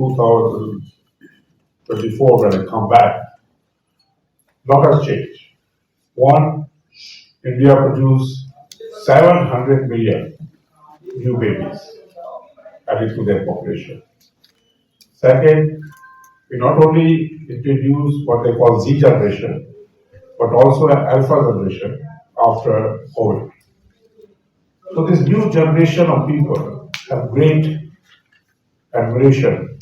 2024 when I come back, lot has changed. One, India produced 700 million new babies added to their population. Second, we not only introduced what they call Z generation, but also an alpha generation after COVID. So this new generation of people have great admiration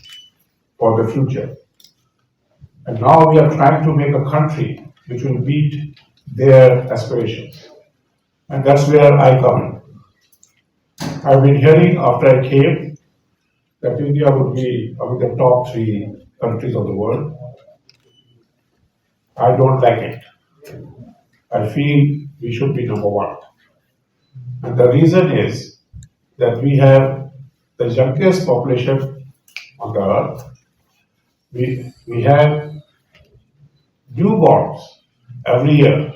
for the future. And now we are trying to make a country which will meet their aspirations. And that's where I come in. I've been hearing after I came that India would be among the top 3 countries of the world. I don't like it. I feel we should be number 1. And the reason is that we have the youngest population on the earth. We have newborns every year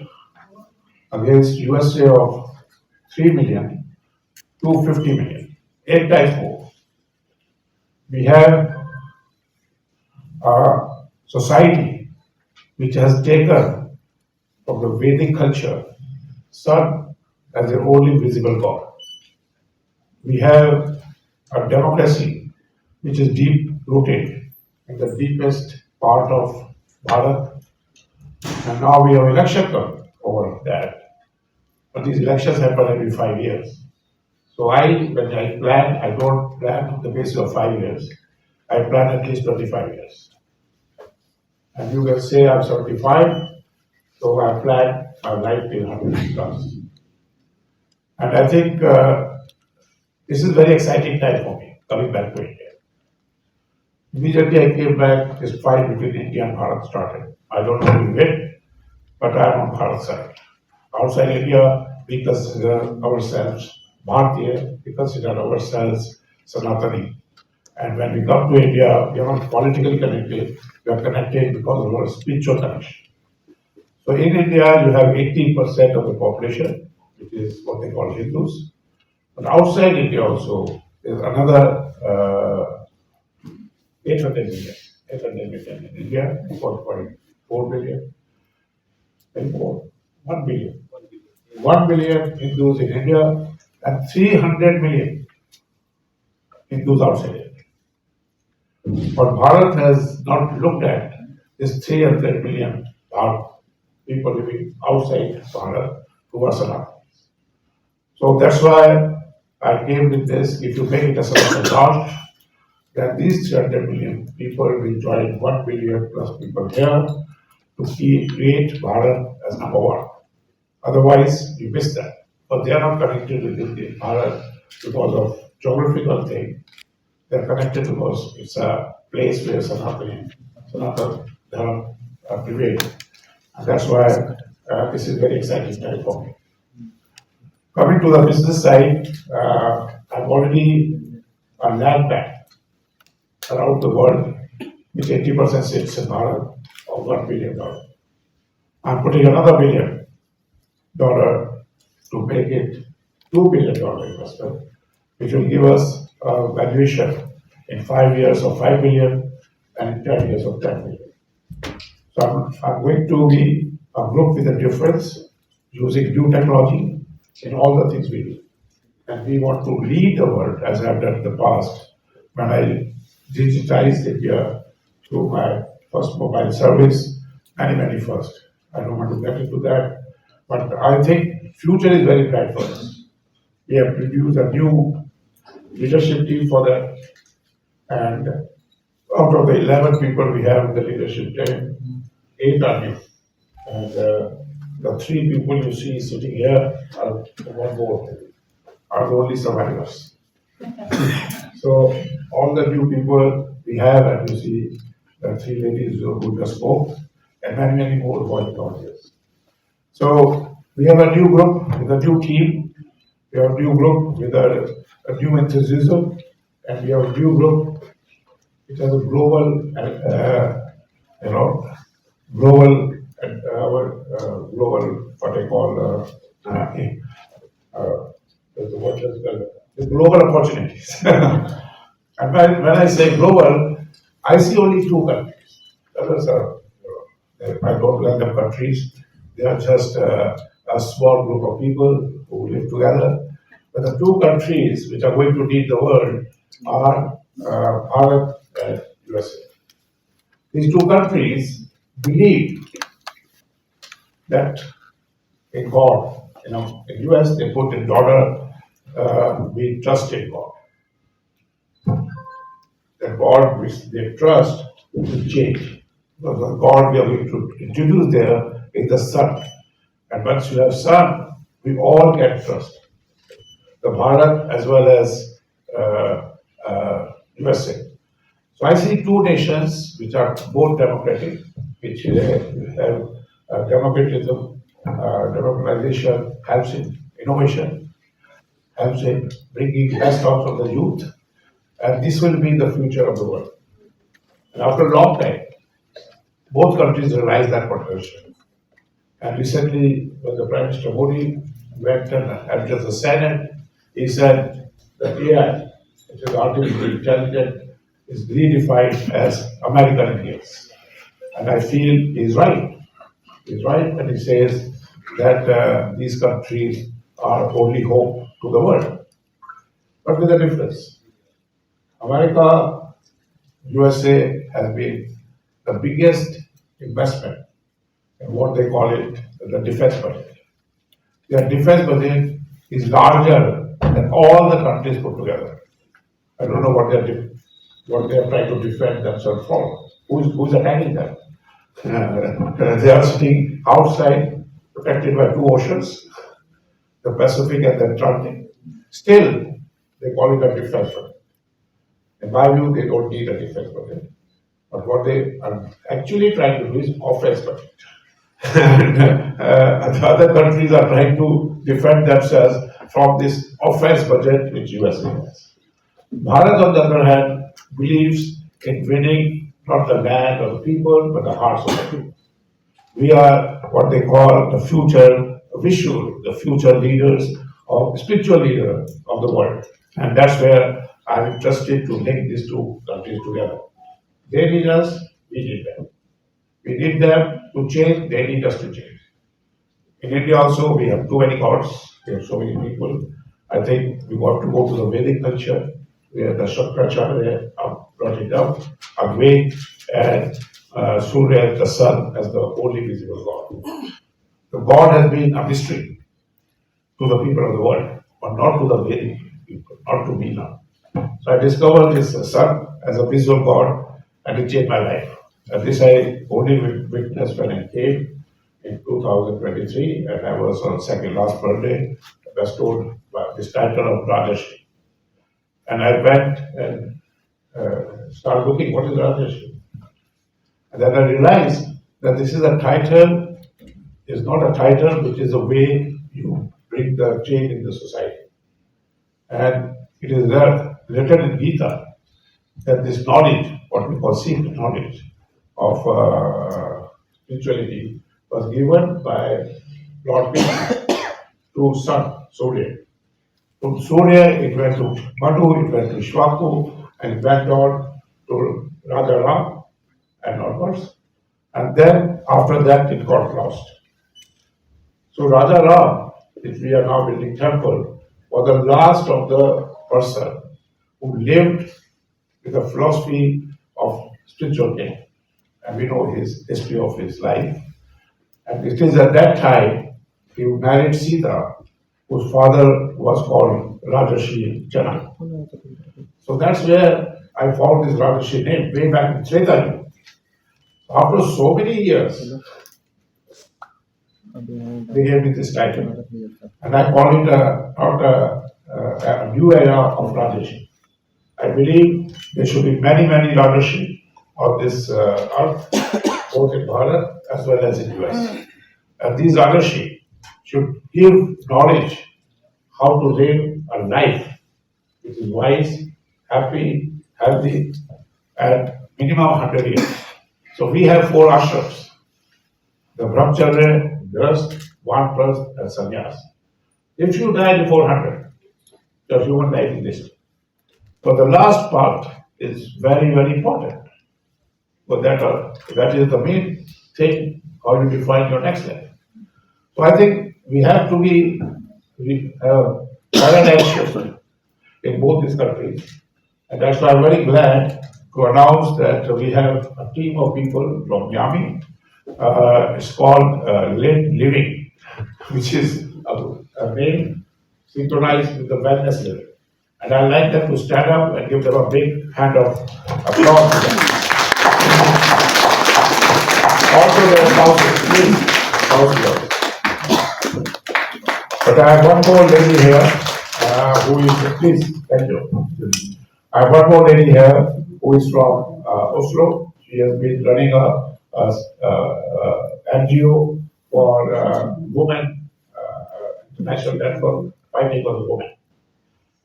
against USA of 3 million to 50 million, 8 times more. We have a society which has taken from the Vedic culture sun as the only visible God. We have a democracy which is deep rooted in the deepest part of Bharat, and now we have election come over that. But these elections happen every 5 years. So when I plan, I don't plan on the basis of 5 years. I plan at least 25 years. And you can say I'm 75, so I plan my life till 100 plus. And I think this is a very exciting time for me, coming back to India. Immediately I came back, this fight between India and Bharat started. I don't know who win, but I am on Bharat's side. Outside India, we consider ourselves Bharatiya, we consider ourselves Sanatani. And when we come to India, we are not politically connected, we are connected because of our spiritual connection. So in India, you have 80% of the population, which is what they call Hindus. But outside India also, there's another 800 million in India, 1.4 billion, and more, 1 billion. 1 billion Hindus in India and 300 million Hindus outside India. But Bharat has not looked at this 300 million people living outside Bharat who are Sanatanis. So that's why I came with this. If you make it as a large, then these 300 million people will join 1 billion plus people here to create Bharat as number 1. Otherwise, you miss that. But they are not connected with India, Bharat because of geographical thing. They are connected because it's a place where Sanatana Dharma prevails. And that's why this is very exciting time for me. Coming to the business side, I've already a land bank around the world, which 80% sits in Bharat of $1 billion. I'm putting another $1 billion to make it $2 billion investment, which will give us a valuation in 5 years of 5 billion and in 10 years of 10 billion. So I'm going to be a group with a difference using new technology in all the things we do. And we want to lead the world as I've done in the past when I digitized India through my first mobile service, many first. I don't want to get into that, but I think future is very bright for us. We have produced a new leadership team for that, and out of the 11 people we have in the leadership team, 8 are new. And the 3 people you see sitting here are one more, are the only survivors. So all the new people we have, and you see the 3 ladies who just spoke, and many more who are in the audience. So we have a new group with a new team. We have a new group with a new enthusiasm, and we have a new group which has a global, global what I call the global opportunities. And when I say global, I see only two countries. Others are, I don't like them countries. They are just a small group of people who live together. But the two countries which are going to lead the world are Bharat and USA. These two countries believe that in God. In US they put in dollar, we trust in God. The God which they trust will change. Because the God we are going to introduce there is the Son. And once you have Son, we all get trust. The Bharat as well as USA. So I see two nations which are both democratic, which have democratism, democratization helps in innovation, helps in bringing best out of the youth, and this will be the future of the world. And after a long time, both countries realize that potential. And recently, when the Prime Minister Modi went and addressed the Senate, he said that AI, which is artificial intelligence, is redefined as American Indians. And I feel he's right. He's right when he says that these countries are only hope to the world. But with a difference. America, USA has been the biggest investment in what they call it the defense budget. Their defense budget is larger than all the countries put together. I don't know what they are trying to defend themselves from. Who's attacking them? They are sitting outside, protected by two oceans, the Pacific and the Atlantic. Still, they call it a defense budget. In my view, they don't need a defense budget. But what they are actually trying to do is offense budget. And the other countries are trying to defend themselves from this offense budget which USA has. Bharat, on the other hand, believes in winning not the land or the people, but the hearts of the people. We are what they call the future visual, the future leaders or spiritual leader of the world. And that's where I'm interested to link these two countries together. They need us, we need them. We need them to change, they need us to change. In India also, we have too many gods, we have so many people. I think we got to go to the Vedic culture, where the Shankaracharya brought it up, Advait and Surya, the sun, as the only visible God. The God has been a mystery to the people of the world, but not to the Vedic people, not to me now. So I discovered this sun as a visual God, and it changed my life. And this I only witnessed when I came in 2023, and I was on second last birthday, I was told by this title of Rajarshi. And I went and started looking, what is Rajarshi? And then I realized that this is a title, is not a title, which is a way you bring the change in the society. And it is there written in Gita that this knowledge, what we call secret knowledge of spirituality, was given by Lord Krishna to son, Surya. From Surya, it went to Madhu, it went to Shvaku, and it went on to Raja Ram and onwards. And then after that, it got lost. So Raja Ram, which we are now building temple, was the last of the person who lived with the philosophy of spiritual king. And we know his history of his life. And it is at that time he married Sita, whose father was called Rajarshi Janak. So that's where I found this Rajarshi name, way back in Treta Yuga. After so many years, they gave me this title. And I call it a new era of Rajarshi. I believe there should be many, many Rajarshi on this earth, both in Bharat as well as in US. And these Rajarshi should give knowledge how to live a life which is wise, happy, healthy, and minimum 100 years. So we have 4 ashrams: the Brahmacharya, Grahast, Vanprasth, and Sannyas. If you die before 100, your human life is wasted. So the last part is very, very important. But that is the main thing, how you define your next life. So I think we have to be paradigm shift in both these countries. And that's why I'm very glad to announce that we have a team of people from Miami. It's called Living, which is a name synchronized with the wellness living. And I'd like them to stand up and give them a big hand of applause to them. Also, their spouses, please, spouses. But I have one more lady here who is, please, thank you. I have one more lady here who is from Oslo. She has been running a NGO for women, international network fighting for the women.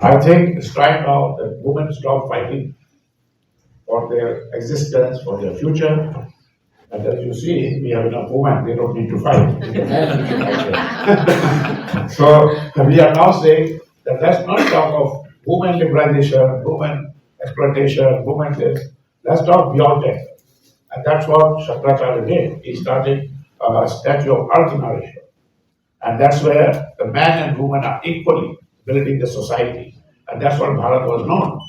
I think it's time now that women stop fighting for their existence, for their future. And as you see, we have enough women, they don't need to fight. The men need to fight. So we are now saying that let's not talk of women liberalization, women exploitation, women this. Let's talk beyond that. And that's what Shankaracharya did. He started a statue of Ardhanarishwar. And that's where the man and woman are equally building the society. And that's what Bharat was known.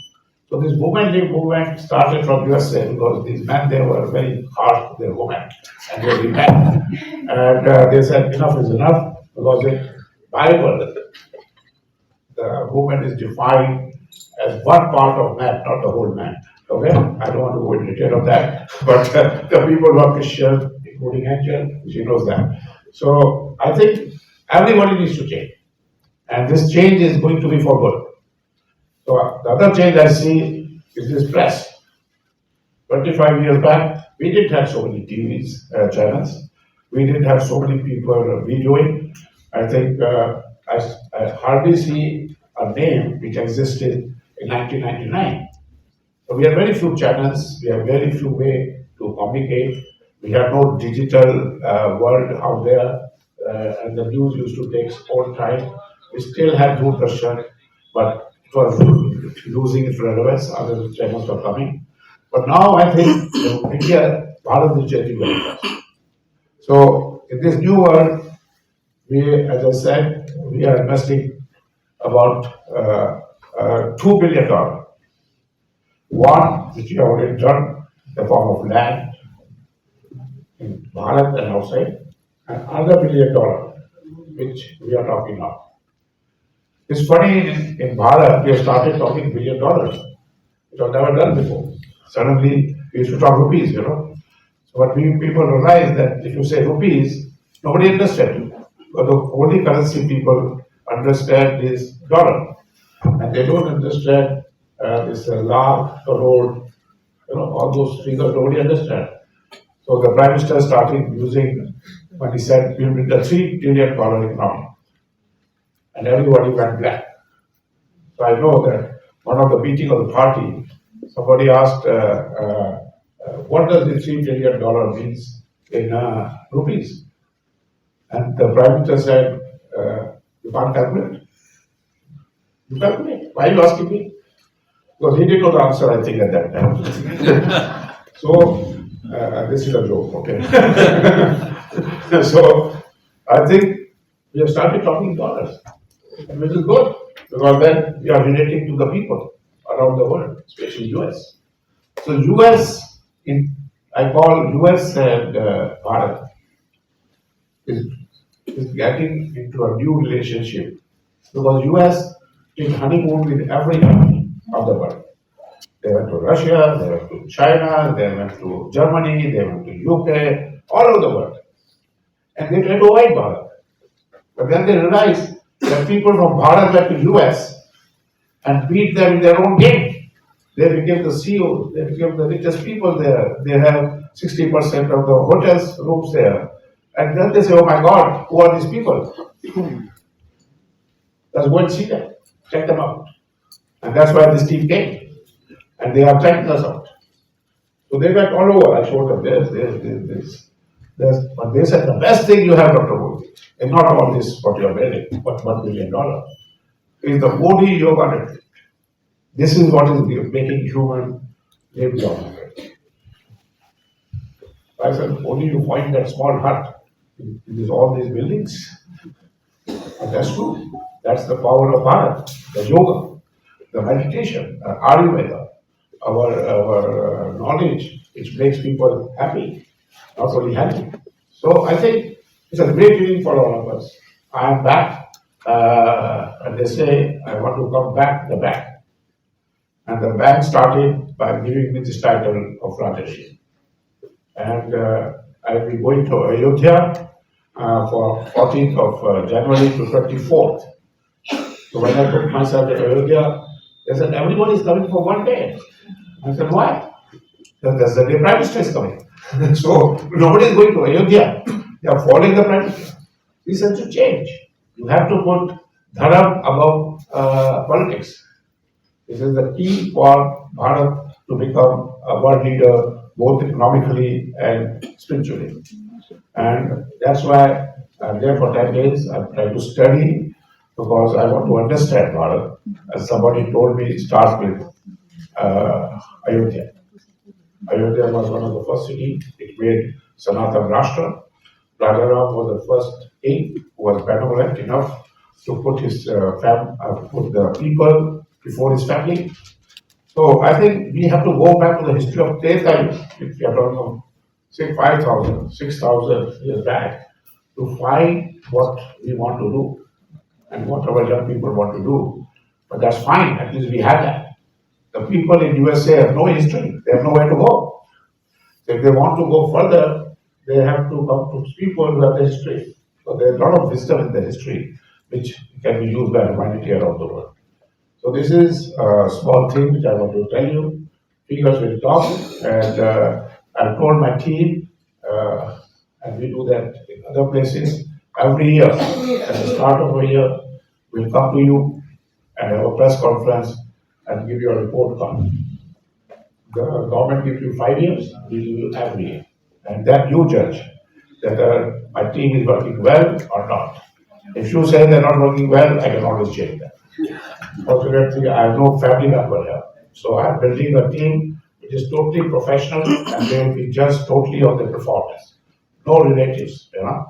So this women lib movement started from USA because these men, they were very harsh to their women and they rebelled. And they said enough is enough because in Bible, the woman is defined as one part of man, not the whole man. Okay? I don't want to go into detail of that, but the people who are Christian, including Angel, she knows that. So I think everybody needs to change. And this change is going to be for good. So the other change I see is this press. 25 years back, we didn't have so many TVs, channels. We didn't have so many people videoing. I think I hardly see a name which existed in 1999. So we have very few channels. We have very few way to communicate. We have no digital world out there, and the news used to take own time. We still have Doordarshan, but it was losing its relevance. Other channels were coming. But now I think India, Bharat is changing very fast. So in this new world, we, as I said, we are investing about $2 billion. One, which we have already done, the form of land in Bharat and outside, and another $1 billion, which we are talking now. It's funny, in Bharat, we have started talking $1 billion. It was never done before. Suddenly, we used to talk rupees, So what people realize that if you say rupees, nobody understands you. But the only currency people understand is dollar. And they don't understand this lakh, crore, all those figures, nobody understand. So the Prime Minister started using, when he said, we'll build a $3 trillion economy. And everybody went black. So I know that one of the meeting of the party, somebody asked, what does the $3 trillion means in rupees? And the Prime Minister said, you can't calculate. You calculate. Why are you asking me? Because he didn't know the answer, I think, at that time. So, this is a joke, okay? So, I think we have started talking dollars, which is good, because then we are relating to the people around the world, especially US. So, US, I call US and Bharat, is getting into a new relationship, because US did honeymoon with every country of the world. They went to Russia, they went to China, they went to Germany, they went to UK, all over the world. And they tried to avoid Bharat. But then they realized that people from Bharat went to US and beat them in their own game. They became the CEOs, they became the richest people there. They have 60% of the hotels rooms there. And then they say, oh my God, who are these people? Let's go and see them, check them out. And that's why this team came. And they are checking us out. So they went all over. I showed them this. But they said the best thing you have, Dr. Modi, is not about this, what you are building, but $1 billion, is the Modi Yoga Retreat. This is what is making human live longer. I said, only you find that small hut. It is all these buildings. And that's true. That's the power of Bharat, the yoga, the meditation, Ayurveda, our knowledge, which makes people happy, not only happy. So I think it's a great feeling for all of us. I am back, and they say I want to come back the back. And the bank started by giving me this title of Rajarshi. And I'll be going to Ayodhya for 14th of January to 24th. So when I put myself in Ayodhya, they said, everybody is coming for one day. I said, why? There's the day Prime Minister is coming. So nobody is going to Ayodhya. They are following the Prime Minister. This has to change. You have to put dharam above politics. This is the key for Bharat to become a world leader, both economically and spiritually. And that's why I'm there for 10 days. I'm trying to study because I want to understand Bharat. As somebody told me, it starts with Ayodhya. Ayodhya was one of the first cities. It made Sanatan Rashtra. Rajaram was the first king who was benevolent enough to put put the people before his family. So I think we have to go back to the history of Treta, if we are talking of say 5,000, 6,000 years back, to find what we want to do and what our young people want to do. But that's fine, at least we have that. The people in USA have no history, they have nowhere to go. So if they want to go further, they have to come to people who have the history. So there's a lot of wisdom in the history which can be used by humanity around the world. So this is a small thing which I want to tell you. Fingers will talk, and I've told my team, and we do that in other places. Every year, at the start of a year, we'll come to you and have a press conference and give you a report card. The government gives you 5 years, we give you every year. And then you judge whether my team is working well or not. If you say they're not working well, I can always change that. Fortunately, I have no family member here. So I'm building a team which is totally professional and they will be judged totally on their performance. No relatives, you know.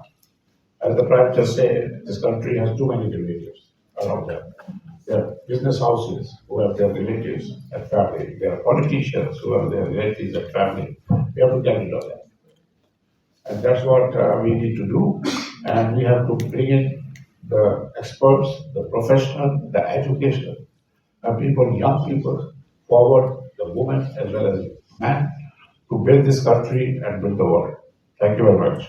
As the Prime Minister said, this country has too many relatives around them. There are business houses who have their relatives and family. There are politicians who have their relatives and family. We have to get rid of that. And that's what we need to do. And we have to bring in the experts, the professional, the educational, and people, young people, forward, the women as well as men, to build this country and build the world. Thank you very much.